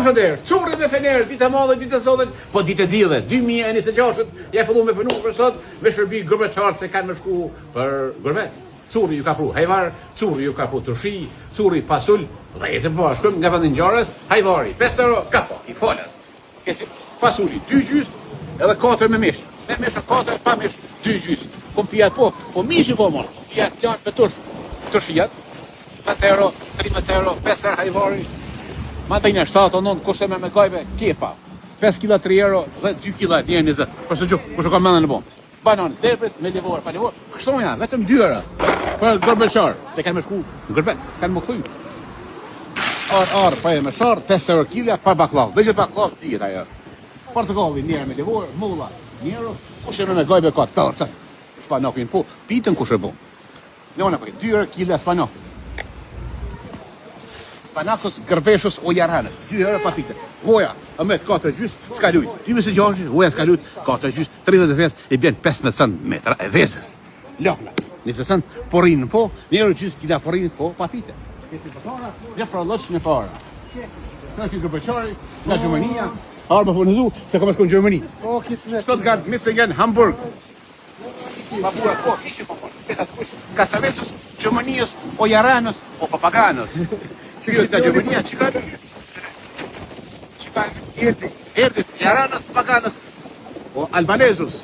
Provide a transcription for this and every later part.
Kush o derë? Çurri me fener, ditë e madhe, ditë e sotën, po ditë e diellë, 2026 ja fillu me punu për sot, me shërbi gërbeçar se kanë më shku për gërbet. Çurri ju ka pru hajvar, çurri ju ka pru tushi, çurri pasul, dhejse po shkojmë nga vendi ngjarjes, hajvari 5 euro kapo, i folas. Kesi pasuli 2 gjys edhe 4 me mish. Me mish 4 pa mish 2 gjys. Po pijat po mishi po mor. Pijat janë me tushijat. 7 euro, 13 euro, 5 euro hajvari. Mandajna 7-9 kushte me gajbe kepa. 5 kg 3 euro dhe 2 kg 1.20. Për së gjuk, kush e ka mendën në bom. Banan, tërprit, me livor, pa livor. Kështu janë, vetëm 2 euro. Për gërbeçar, se kanë me shku në gërbet, kanë më kthy. Pa e me shar, 5 euro kilja, pa baklav. Dhe që baklav, dijet ajo. Portokalli, njerë me livor, mulla, njerë, kush e me gajbe ka tërë. Spanokin po, pitën kush e bo. Njona për 2 euro kilja spanok. Spanakos gërbeshës o jaranët, 2 euro pa pikte. Goja, a me 4 gjys, s'ka lujt. 26, goja s'ka lujt, 4 gjys, 30 ves, i bjen 15 metra e vesës. Lohna, nëse sën porin po, njërë gjys kila porin po, pa pikte. Këti pëtara, një pra loq në para. Në këtë gërbeqari, nga Gjermania, arë më fërnëzu, se kom shku në Gjermani. Stuttgart, Michigan, Hamburg. Pa bura, po, kishë po, petat kush, Kasavesus, Gjermanios, o Jaranos, o Papaganos. Që nga Gjermania, që ka Erdit, Jaranos, Papaganos, o Albanezus.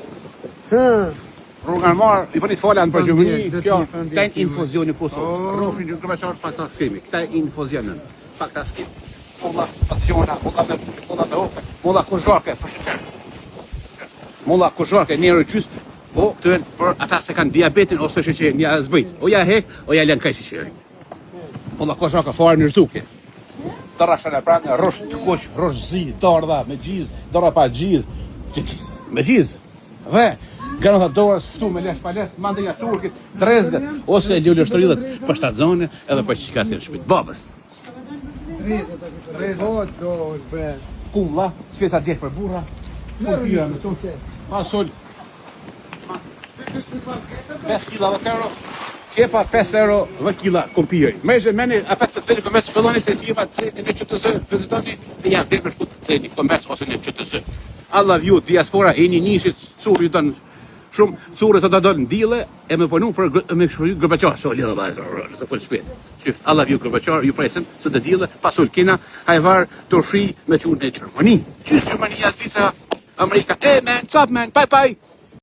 Rrugan marë, i përnit falan për Gjermani, kjo, këta e infuzioni posës. Rofrin në gërbeqarë pas të skemi, këta e infuzionën, pak të skemi. Mulla patriona, mulla kushvarke, për shqeqer. Mulla kushvarke, njerë gjys, po këtë venë për ata se kanë diabetin ose shqeqerin, ja zbëjt. O ja hek, o ja lën kaj shqeqerin. Mulla kushvarke, farë në zhduke. Të rashën e pranë, rosh të kush, rosh zi, të ardha, me gjiz, dora pa gjiz, me gjiz. Dhe, gënë të dorë, stu me lesh pa lesh, mandrija turkit, drezgët, ose ljullë shtërillet për shtatzone edhe për qikasin shpit. Babës. Kulla, s'feta djetë për burra, pira me tunë, pasol, 5 kila dhe euro, qepa 5 euro dhe kila kompiri. Mejë meni, apet të ceni këmës filloni të firma të ceni në QTZ, vizitoni, se janë dhe me shku të ceni këmës ose në QTZ. Allah vju, diaspora, e një njëshit, curi të në shumë, curi të donë në dile, e me punu për me shpëju gërbeqar, so lidhe bërë, të pëllë shpet. Qyft, Allah vju gërbeqar, ju presim, së të dile, pasul kina, hajvar, të shi, me qunë e Gjermani. Qysh Gjermania, Zvicra, Amerika, man, what's up man, bye bye.